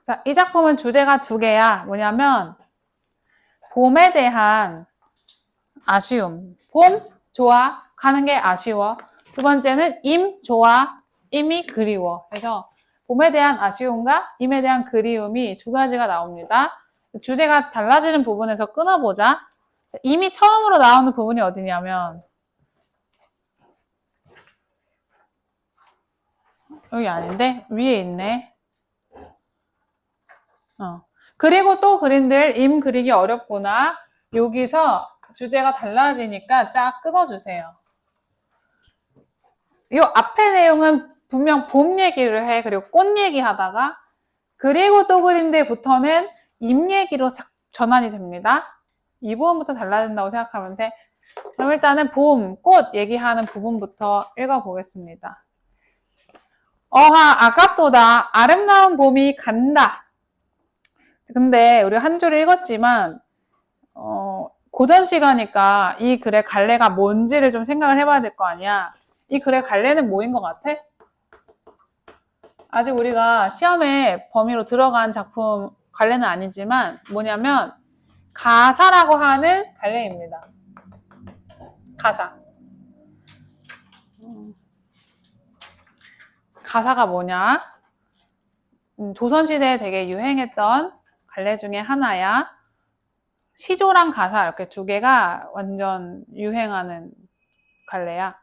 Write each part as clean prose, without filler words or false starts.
자, 이 작품은 주제가 두 개야. 뭐냐면 봄에 대한 아쉬움. 봄, 좋아, 가는 게 아쉬워. 두 번째는 임, 좋아, 임이 그리워. 그래서 봄에 대한 아쉬움과 임에 대한 그리움이 두 가지가 나옵니다. 주제가 달라지는 부분에서 끊어보자. 자, 임이 처음으로 나오는 부분이 어디냐면 여기 아닌데? 위에 있네. 그리고 또 그림들 임 그리기 어렵구나. 여기서 주제가 달라지니까 쫙 끊어주세요. 이 앞에 내용은 분명 봄 얘기를 해. 그리고 꽃 얘기하다가 그리고 또 그린데부터는 임 얘기로 전환이 됩니다. 이 부분부터 달라진다고 생각하면 돼. 그럼 일단은 봄, 꽃 얘기하는 부분부터 읽어보겠습니다. 어하 아깝도다. 아름다운 봄이 간다. 근데 우리 한 줄 읽었지만 고전 시가니까 이 글의 갈래가 뭔지를 좀 생각을 해봐야 될 거 아니야. 이 글의 갈래는 뭐인 것 같아? 아직 우리가 시험에 범위로 들어간 작품 갈래는 아니지만 뭐냐면 가사라고 하는 갈래입니다. 가사. 가사가 뭐냐? 조선시대에 되게 유행했던 갈래 중에 하나야. 시조랑 가사 이렇게 두 개가 완전 유행하는 갈래야.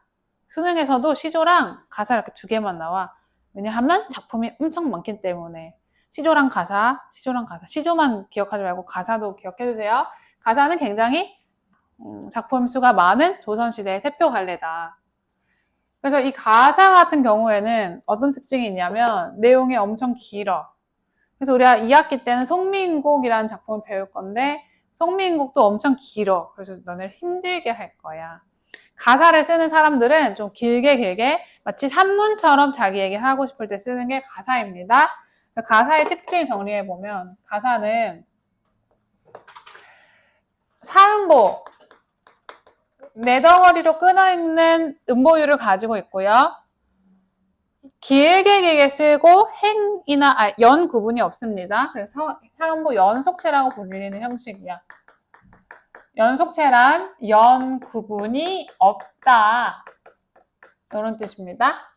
수능에서도 시조랑 가사 이렇게 두 개만 나와. 왜냐하면 작품이 엄청 많기 때문에. 시조랑 가사, 시조랑 가사. 시조만 기억하지 말고 가사도 기억해주세요. 가사는 굉장히 작품 수가 많은 조선시대의 대표 갈래다. 그래서 이 가사 같은 경우에는 어떤 특징이 있냐면 내용이 엄청 길어. 그래서 우리가 2학기 때는 송민곡이라는 작품을 배울 건데 송민곡도 엄청 길어. 그래서 너네를 힘들게 할 거야. 가사를 쓰는 사람들은 좀 길게 마치 산문처럼 자기 얘기를 하고 싶을 때 쓰는 게 가사입니다. 가사의 특징 정리해보면 가사는 사음보, 네 덩어리로 끊어있는 음보율을 가지고 있고요. 길게 쓰고 행이나 연 구분이 없습니다. 그래서 사음보 연속체라고 불리는 형식이야. 연속체란 연 구분이 없다. 이런 뜻입니다.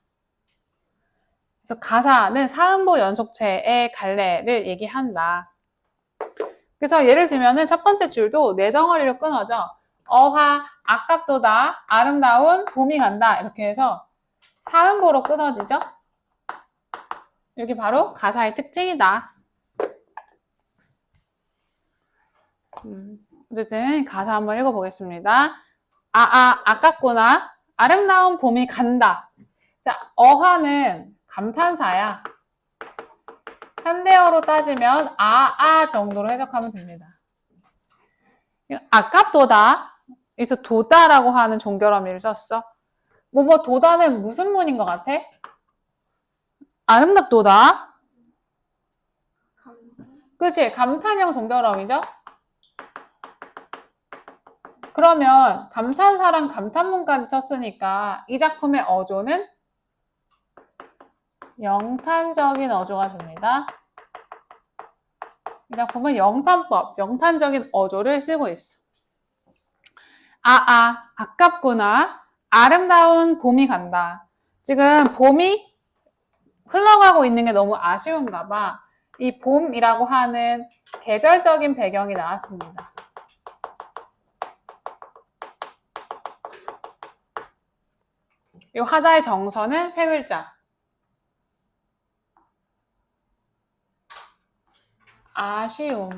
그래서 가사는 사음보 연속체의 갈래를 얘기한다. 그래서 예를 들면은 첫 번째 줄도 네 덩어리로 끊어져. 어화, 아깝도다, 아름다운, 봄이 간다. 이렇게 해서 사음보로 끊어지죠. 여기 바로 가사의 특징이다. 어쨌든 가사 한번 읽어보겠습니다. 아깝구나. 아름다운 봄이 간다. 자, 어화는 감탄사야. 현대어로 따지면 정도로 해석하면 됩니다. 아깝도다. 여기서 도다라고 하는 종결어미를 썼어. 도다는 무슨 문인 것 같아? 아름답도다. 그치? 감탄형 종결어미죠? 그러면 감탄사랑 감탄문까지 썼으니까 이 작품의 어조는 영탄적인 어조가 됩니다. 이 작품은 영탄법, 영탄적인 어조를 쓰고 있어. 아깝구나. 아름다운 봄이 간다. 지금 봄이 흘러가고 있는 게 너무 아쉬운가 봐. 이 봄이라고 하는 계절적인 배경이 나왔습니다. 이 화자의 정서는 세 글자. 아쉬움.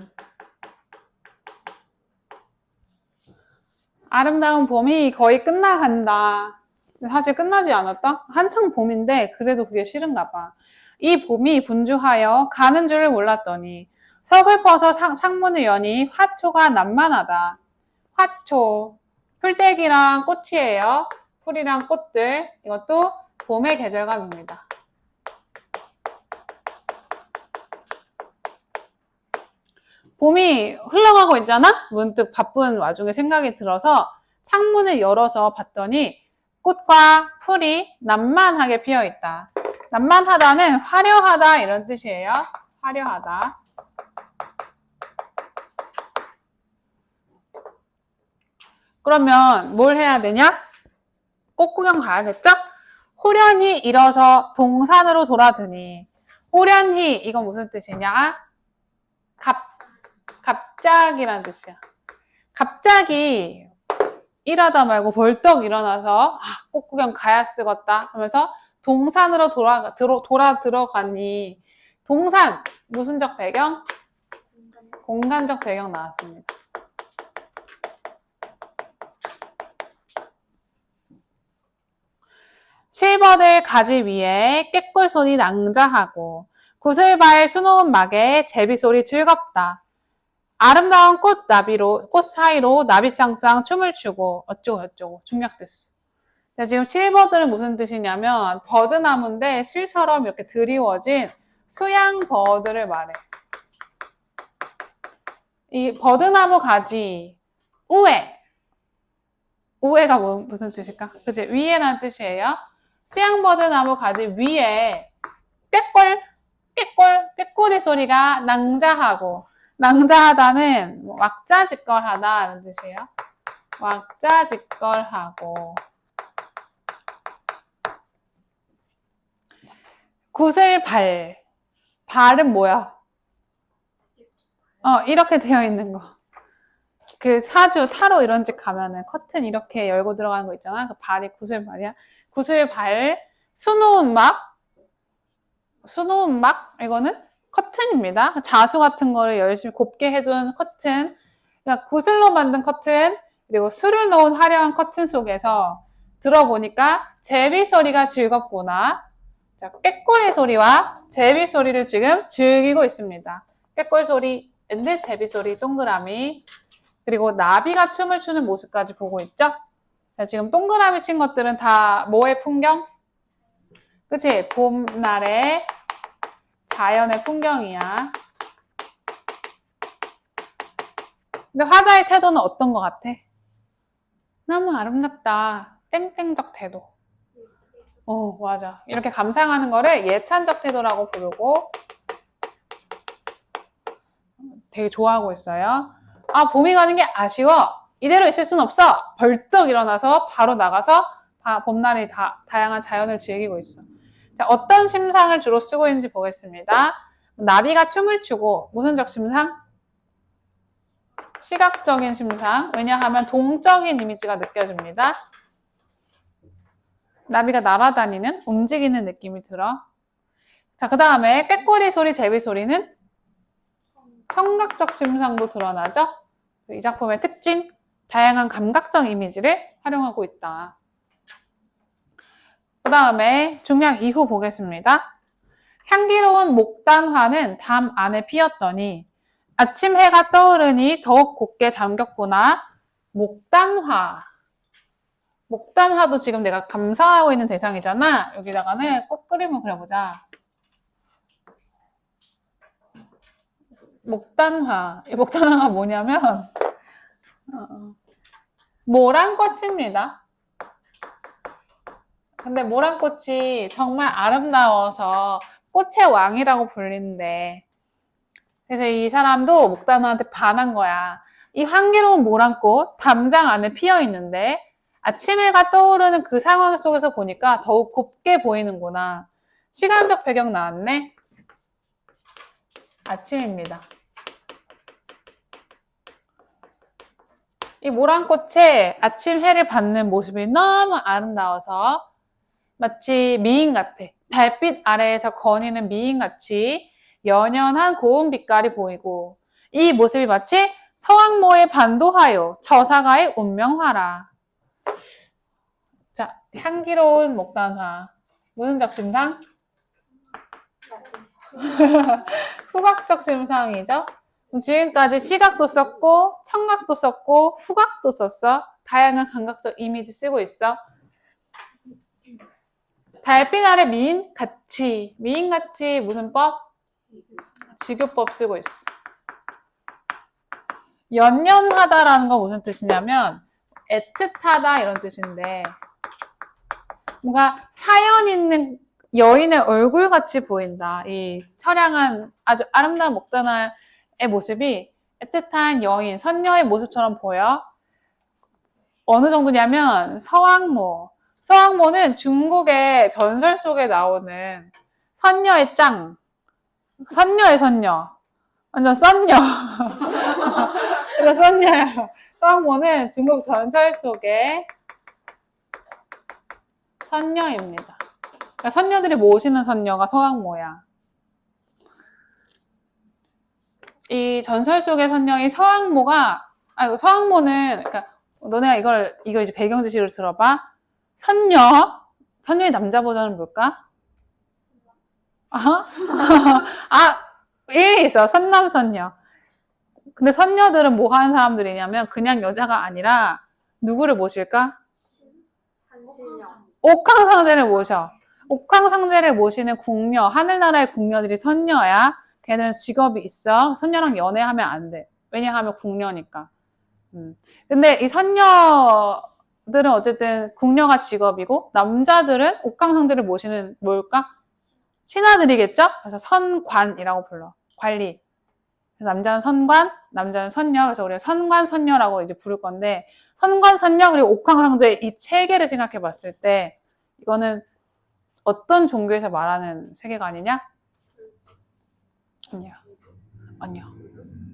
아름다운 봄이 거의 끝나간다. 사실 끝나지 않았다? 한창 봄인데 그래도 그게 싫은가 봐. 이 봄이 분주하여 가는 줄을 몰랐더니 서글퍼서 창문을 여니 화초가 난만하다. 화초, 풀떼기랑 꽃이에요. 풀이랑 꽃들. 이것도 봄의 계절감입니다. 봄이 흘러가고 있잖아? 문득 바쁜 와중에 생각이 들어서 창문을 열어서 봤더니 꽃과 풀이 난만하게 피어있다. 난만하다는 화려하다 이런 뜻이에요. 화려하다. 그러면 뭘 해야 되냐? 꽃구경 가야겠죠? 호련히 일어서 동산으로 돌아드니. 호련히 이건 무슨 뜻이냐? 갑자기란 뜻이야. 갑자기 일하다 말고 벌떡 일어나서 꽃구경 가야 쓰겄다 하면서 동산으로 들어가니. 동산 무슨적 배경? 공간적 배경 나왔습니다. 실버들 가지 위에 꾀꿀소리 낭자하고 구슬발 수놓은 막에 제비소리 즐겁다. 아름다운 꽃 사이로 나비짱짱 춤을 추고 어쩌고 저쩌고 중략됐어. 지금 실버들은 무슨 뜻이냐면 버드나무인데 실처럼 이렇게 드리워진 수양버드를 말해. 이 버드나무 가지 우에가 무슨 뜻일까? 그치? 위에라는 뜻이에요. 수양버드나무 가지 위에 꾀꼬리 소리가 낭자하고, 낭자하다는 왁자지껄하다는 뜻이에요. 왁자지껄하고. 발은 뭐야? 이렇게 되어 있는 거. 그 사주, 타로 이런 집 가면은 커튼 이렇게 열고 들어가는 거 있잖아. 그 발이 구슬발이야. 구슬발, 수놓은 막, 이거는 커튼입니다. 자수 같은 거를 열심히 곱게 해둔 커튼. 그러니까 구슬로 만든 커튼, 그리고 술을 놓은 화려한 커튼 속에서 들어보니까 제비 소리가 즐겁구나. 자, 꾀꼬리 소리와 제비 소리를 지금 즐기고 있습니다. 꾀꼬리 소리, 제비 소리, 동그라미. 그리고 나비가 춤을 추는 모습까지 보고 있죠? 자, 지금 동그라미 친 것들은 다 뭐의 풍경? 그치? 봄날의 자연의 풍경이야. 근데 화자의 태도는 어떤 것 같아? 너무 아름답다. 땡땡적 태도. 맞아. 이렇게 감상하는 거를 예찬적 태도라고 부르고 되게 좋아하고 있어요. 봄이 가는 게 아쉬워. 이대로 있을 순 없어. 벌떡 일어나서 바로 나가서 봄날의 다양한 자연을 즐기고 있어. 자, 어떤 심상을 주로 쓰고 있는지 보겠습니다. 나비가 춤을 추고 무슨적 심상? 시각적인 심상. 왜냐하면 동적인 이미지가 느껴집니다. 나비가 날아다니는, 움직이는 느낌이 들어. 자, 그 다음에 꾀꼬리 소리, 제비 소리는 청각적 심상도 드러나죠? 이 작품의 특징, 다양한 감각적 이미지를 활용하고 있다. 그 다음에 중략 이후 보겠습니다. 향기로운 목단화는 담 안에 피었더니 아침 해가 떠오르니 더욱 곱게 잠겼구나. 목단화도 지금 내가 감상하고 있는 대상이잖아. 여기다가는 꽃그림을 그려보자. 이 목단화가 뭐냐면 모란꽃입니다. 근데 모란꽃이 정말 아름다워서 꽃의 왕이라고 불리는데, 그래서 이 사람도 목단화한테 반한 거야. 이 향기로운 모란꽃 담장 안에 피어 있는데 아침 해가 떠오르는 그 상황 속에서 보니까 더욱 곱게 보이는구나. 시간적 배경 나왔네. 아침입니다. 이 모란꽃의 아침 해를 받는 모습이 너무 아름다워서 마치 미인 같아. 달빛 아래에서 거니는 미인같이 연연한 고운 빛깔이 보이고, 이 모습이 마치 서왕모의 반도하요 저사가의 운명화라. 자, 향기로운 목단화. 무슨적 심상? 후각적 심상이죠. 지금까지 시각도 썼고 청각도 썼고 후각도 썼어. 다양한 감각적 이미지 쓰고 있어. 달빛 아래 미인같이 무슨 법? 지교법 쓰고 있어. 연연하다라는 건 무슨 뜻이냐면 애틋하다 이런 뜻인데, 뭔가 사연 있는 여인의 얼굴같이 보인다. 이 처량한 아주 아름다운 목단화의 모습이 애틋한 여인, 선녀의 모습처럼 보여. 어느 정도냐면 서왕모. 서왕모는 중국의 전설 속에 나오는 선녀의 짱. 선녀의 선녀. 완전 썬녀. 그래서 선녀예요. 서왕모는 중국 전설 속의 선녀입니다. 그러니까 선녀들이 모시는 선녀가 서왕모야. 이 전설 속의 선녀인 서왕모가, 서왕모는, 그러니까 너네가 이거 이제 배경 지식을 들어봐. 선녀의 남자 버전은 뭘까? 일리 있어. 선남선녀. 근데 선녀들은 뭐 하는 사람들이냐면 그냥 여자가 아니라 누구를 모실까? 옥황상제를 모셔. 옥황상제를 모시는 궁녀, 하늘나라의 궁녀들이 선녀야. 걔네는 직업이 있어. 선녀랑 연애하면 안 돼. 왜냐하면 궁녀니까. 근데 이 선녀들은 어쨌든 궁녀가 직업이고 남자들은 옥황상제를 모시는 뭘까? 신하들이겠죠? 그래서 선관이라고 불러. 관리. 그래서 남자는 선관, 남자는 선녀. 그래서 우리가 선관, 선녀라고 이제 부를 건데, 선관, 선녀, 그리고 옥황상제 이 세 개를 생각해 봤을 때, 이거는 어떤 종교에서 말하는 세계관이냐? 아니야.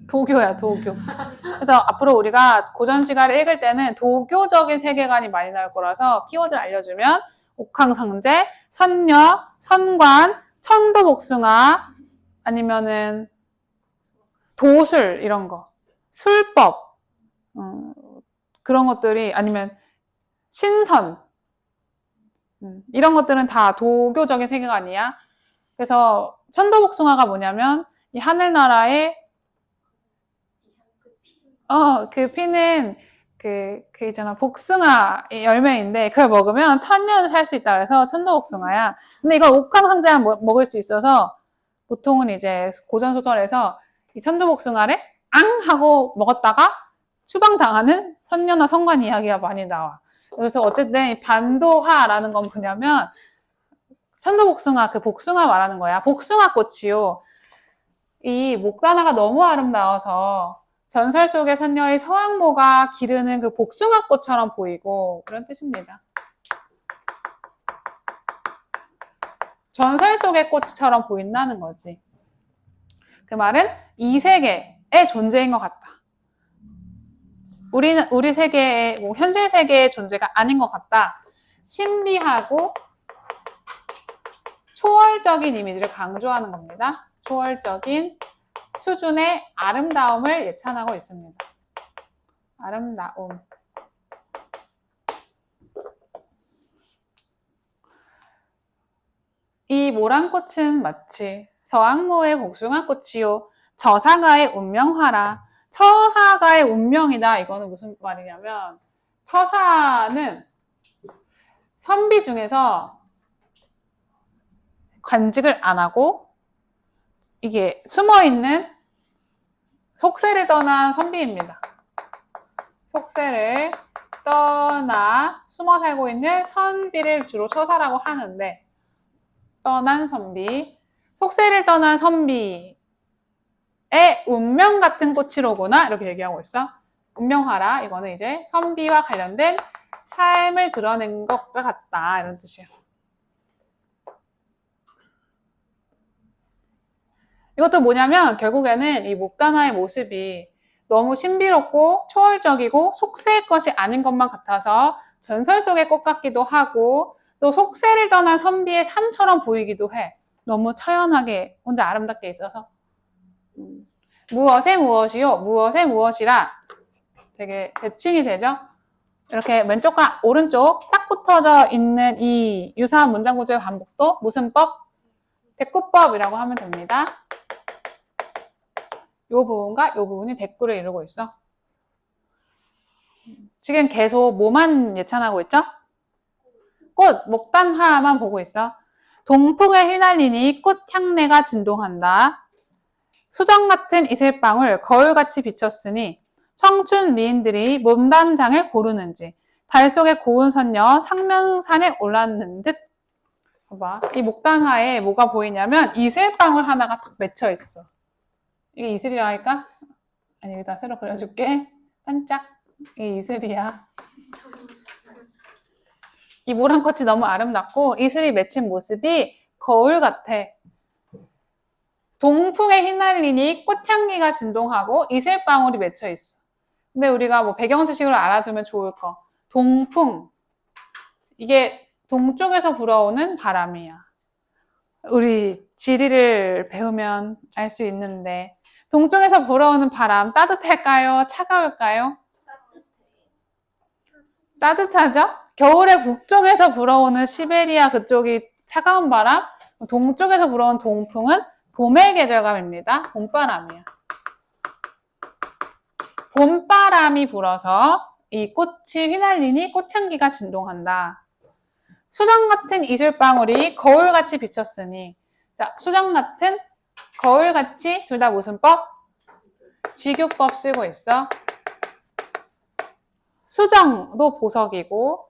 도교야, 도교. 그래서 앞으로 우리가 고전 시가를 읽을 때는 도교적인 세계관이 많이 나올 거라서 키워드를 알려주면, 옥황상제, 선녀, 선관, 천도복숭아, 아니면은 도술 이런 거, 술법 그런 것들이, 아니면 신선 이런 것들은 다 도교적인 세계관이야. 그래서 천도복숭아가 뭐냐면 이 하늘나라의 그 피는 그 있잖아, 복숭아 열매인데 그걸 먹으면 1000년을 살 수 있다 그래서 천도복숭아야. 근데 이걸 옥황상제만 먹을 수 있어서 보통은 이제 고전 소설에서 이 천도복숭아를 앙 하고 먹었다가 추방당하는 선녀나 선관 이야기가 많이 나와. 그래서 어쨌든 이 반도화라는 건 뭐냐면 천도복숭아, 그 복숭아 말하는 거야. 복숭아 꽃이요. 이 목단화가 너무 아름다워서 전설 속의 선녀의 서왕모가 기르는 그 복숭아 꽃처럼 보이고 그런 뜻입니다. 전설 속의 꽃처럼 보인다는 거지. 그 말은 이 세계의 존재인 것 같다. 우리 세계의, 현실 세계의 존재가 아닌 것 같다. 신비하고 초월적인 이미지를 강조하는 겁니다. 초월적인 수준의 아름다움을 예찬하고 있습니다. 아름다움. 이 모란꽃은 마치 서왕모의 복숭아꽃이요 처사가의 운명화라. 처사가의 운명이다. 이거는 무슨 말이냐면 처사는 선비 중에서 관직을 안 하고 이게 숨어있는 속세를 떠난 선비입니다. 속세를 떠나 숨어 살고 있는 선비를 주로 처사라고 하는데, 떠난 선비, 속세를 떠난 선비의 운명 같은 꽃이로구나 이렇게 얘기하고 있어. 운명화라. 이거는 이제 선비와 관련된 삶을 드러낸 것과 같다 이런 뜻이에요. 이것도 뭐냐면 결국에는 이 목단화의 모습이 너무 신비롭고 초월적이고 속세의 것이 아닌 것만 같아서 전설 속의 꽃 같기도 하고 또 속세를 떠난 선비의 삶처럼 보이기도 해. 너무 처연하게 혼자 아름답게 있어서. 무엇의 무엇이요? 무엇의 무엇이라. 되게 대칭이 되죠? 이렇게 왼쪽과 오른쪽 딱 붙어져 있는 이 유사한 문장 구조의 반복도 무슨 법? 대꾸법이라고 하면 됩니다. 이 부분과 이 부분이 대꾸를 이루고 있어. 지금 계속 뭐만 예찬하고 있죠? 꽃, 목단화만 보고 있어. 동풍에 휘날리니 꽃 향내가 진동한다. 수정 같은 이슬방울 거울같이 비쳤으니 청춘 미인들이 몸단장을 고르는지 달 속의 고운 선녀 상명산에 올랐는 듯. 봐봐. 이 목단화에 뭐가 보이냐면 이슬방울 하나가 딱 맺혀 있어. 이게 이슬이라 할까? 아니, 여기다 새로 그려줄게. 반짝. 이게 이슬이야. 이 모란꽃이 너무 아름답고 이슬이 맺힌 모습이 거울 같아. 동풍에 휘날리니 꽃향기가 진동하고 이슬방울이 맺혀 있어. 근데 우리가 뭐 배경 지식으로 알아두면 좋을 거. 동풍. 이게 동쪽에서 불어오는 바람이야. 우리 지리를 배우면 알 수 있는데 동쪽에서 불어오는 바람 따뜻할까요? 차가울까요? 따뜻하죠? 겨울에 북쪽에서 불어오는 시베리아 그쪽이 차가운 바람, 동쪽에서 불어오는 동풍은 봄의 계절감입니다. 봄바람이야. 봄바람이 불어서 이 꽃이 휘날리니 꽃향기가 진동한다. 수정 같은 이슬방울이 거울같이 비쳤으니, 자, 수정 같은, 거울같이 둘 다 무슨 법? 지규법 쓰고 있어. 수정도 보석이고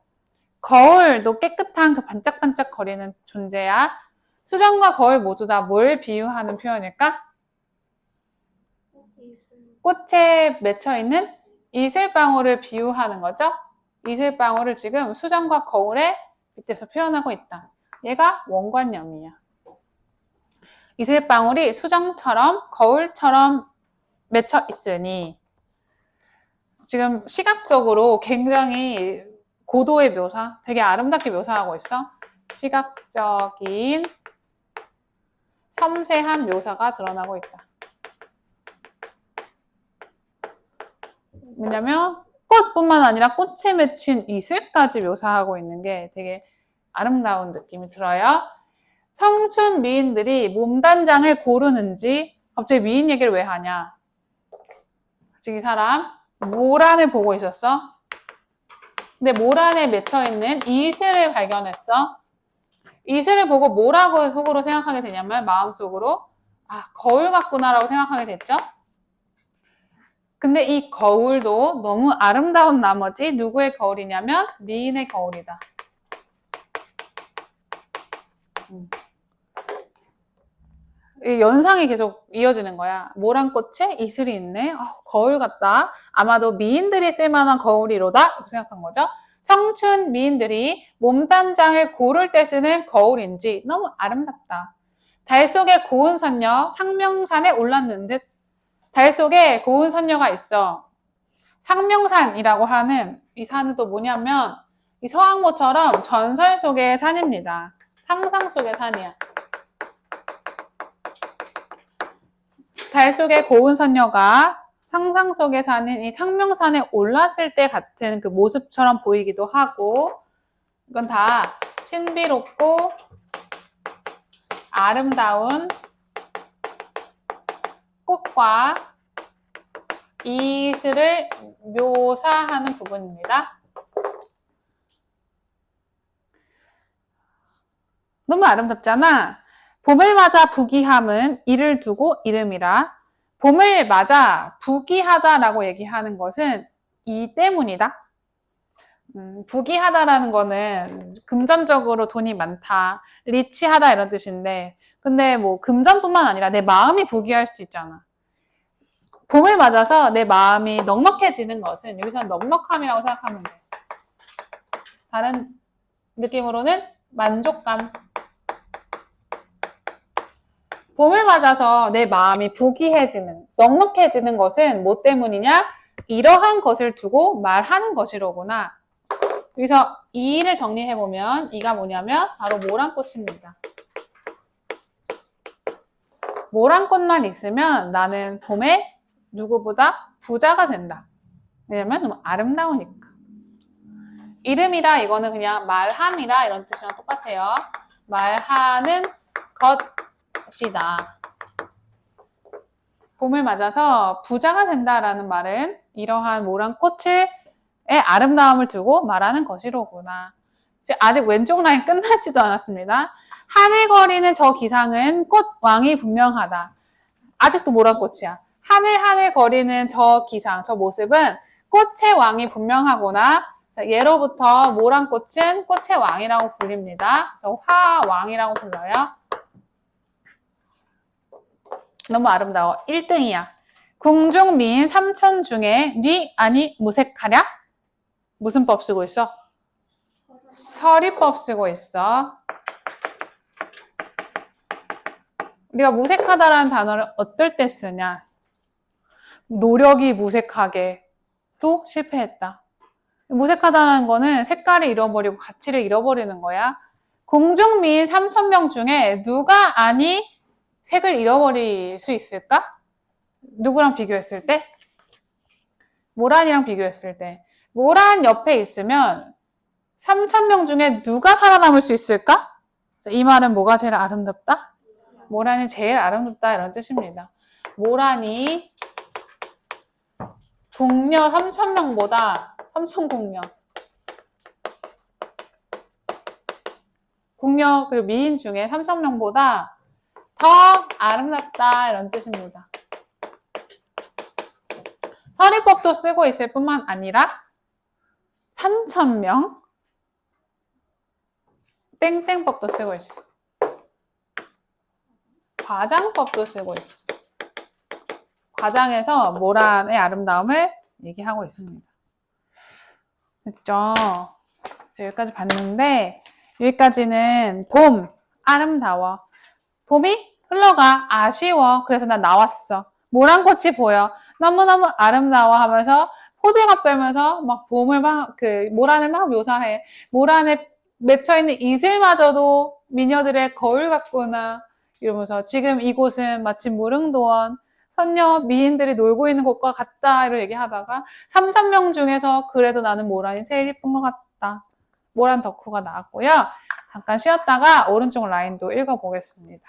거울도 깨끗한 그 반짝반짝 거리는 존재야. 수정과 거울 모두 다 뭘 비유하는 표현일까? 꽃에 맺혀있는 이슬방울을 비유하는 거죠. 이슬방울을 지금 수정과 거울의 밑에서 표현하고 있다. 얘가 원관념이야. 이슬방울이 수정처럼 거울처럼 맺혀 있으니 지금 시각적으로 굉장히 고도의 묘사, 되게 아름답게 묘사하고 있어. 시각적인 섬세한 묘사가 드러나고 있다. 왜냐면 꽃뿐만 아니라 꽃에 맺힌 이슬까지 묘사하고 있는 게 되게 아름다운 느낌이 들어요. 청춘 미인들이 몸단장을 고르는지 갑자기 미인 얘기를 왜 하냐. 지금 이 사람 모란을 보고 있었어. 근데 모란에 맺혀있는 이슬을 발견했어. 이슬을 보고 뭐라고 속으로 생각하게 되냐면 마음속으로 아, 거울 같구나라고 생각하게 됐죠. 근데 이 거울도 너무 아름다운 나머지 누구의 거울이냐면 미인의 거울이다. 이 연상이 계속 이어지는 거야. 모란꽃에 이슬이 있네. 거울 같다. 아마도 미인들이 쓸만한 거울이로다. 이렇게 생각한 거죠. 청춘 미인들이 몸단장을 고를 때 쓰는 거울인지 너무 아름답다. 달 속에 고운 선녀 상명산에 올랐는 듯. 달 속에 고운 선녀가 있어. 상명산이라고 하는 이 산은 또 뭐냐면 이 서왕모처럼 전설 속의 산입니다. 상상 속의 산이야. 달 속에 고운 선녀가 상상 속에 사는 이 상명산에 올랐을 때 같은 그 모습처럼 보이기도 하고 이건 다 신비롭고 아름다운 꽃과 이슬을 묘사하는 부분입니다. 너무 아름답잖아. 봄을 맞아 부귀함은 이를 두고 이름이라. 봄을 맞아 부귀하다라고 얘기하는 것은 이 때문이다. 부귀하다라는 거는 금전적으로 돈이 많다, 리치하다 이런 뜻인데 근데 뭐 금전뿐만 아니라 내 마음이 부귀할 수도 있잖아. 봄을 맞아서 내 마음이 넉넉해지는 것은 여기서는 넉넉함이라고 생각하면 돼. 다른 느낌으로는 만족감. 봄을 맞아서 내 마음이 부귀해지는, 넉넉해지는 것은 뭐 때문이냐? 이러한 것을 두고 말하는 것이로구나. 여기서 이를 정리해보면 이가 뭐냐면 바로 모란꽃입니다. 모란꽃만 있으면 나는 봄에 누구보다 부자가 된다. 왜냐면 너무 아름다우니까. 이름이라 이거는 그냥 말함이라 이런 뜻이랑 똑같아요. 말하는 것이다. 봄을 맞아서 부자가 된다라는 말은 이러한 모란꽃의 아름다움을 두고 말하는 것이로구나. 아직 왼쪽 라인 끝나지도 않았습니다. 하늘거리는 저 기상은 꽃왕이 분명하다. 아직도 모란꽃이야. 하늘 거리는 저 기상, 저 모습은 꽃의 왕이 분명하구나. 자, 예로부터 모란꽃은 꽃의 왕이라고 불립니다. 그래서 화왕이라고 불러요. 너무 아름다워. 1등이야. 궁중미인 삼천 중에 뉘 아니 무색하랴? 무슨 법 쓰고 있어? 서리법 쓰고 있어. 우리가 무색하다라는 단어를 어떨 때 쓰냐? 노력이 무색하게 또 실패했다. 무색하다는 거는 색깔을 잃어버리고 가치를 잃어버리는 거야. 궁중미인 3,000명 중에 누가 아니 색을 잃어버릴 수 있을까? 누구랑 비교했을 때? 모란이랑 비교했을 때. 모란 옆에 있으면 3,000명 중에 누가 살아남을 수 있을까? 이 말은 뭐가 제일 아름답다? 모란이 제일 아름답다 이런 뜻입니다. 모란이 궁녀 3,000명보다 3,000궁녀 궁녀 그리고 미인 중에 3,000명보다 더 아름답다 이런 뜻입니다. 서리법도 쓰고 있을 뿐만 아니라 3,000명 땡땡법도 쓰고 있어. 과장법도 쓰고 있어. 과장에서 모란의 아름다움을 얘기하고 있습니다. 됐죠? 여기까지 봤는데 여기까지는 봄, 아름다워. 봄이 흘러가, 아쉬워. 그래서 난 나왔어. 모란꽃이 보여. 너무너무 아름다워 하면서 호들갑 떨면서 막 봄을 막, 모란을 막 묘사해. 모란에 맺혀있는 이슬마저도 미녀들의 거울 같구나. 이러면서 지금 이곳은 마치 무릉도원, 선녀 미인들이 놀고 있는 곳과 같다. 이런 얘기하다가 3,000명 중에서 그래도 나는 모란이 제일 예쁜 것 같다. 모란 덕후가 나왔고요. 잠깐 쉬었다가 오른쪽 라인도 읽어보겠습니다.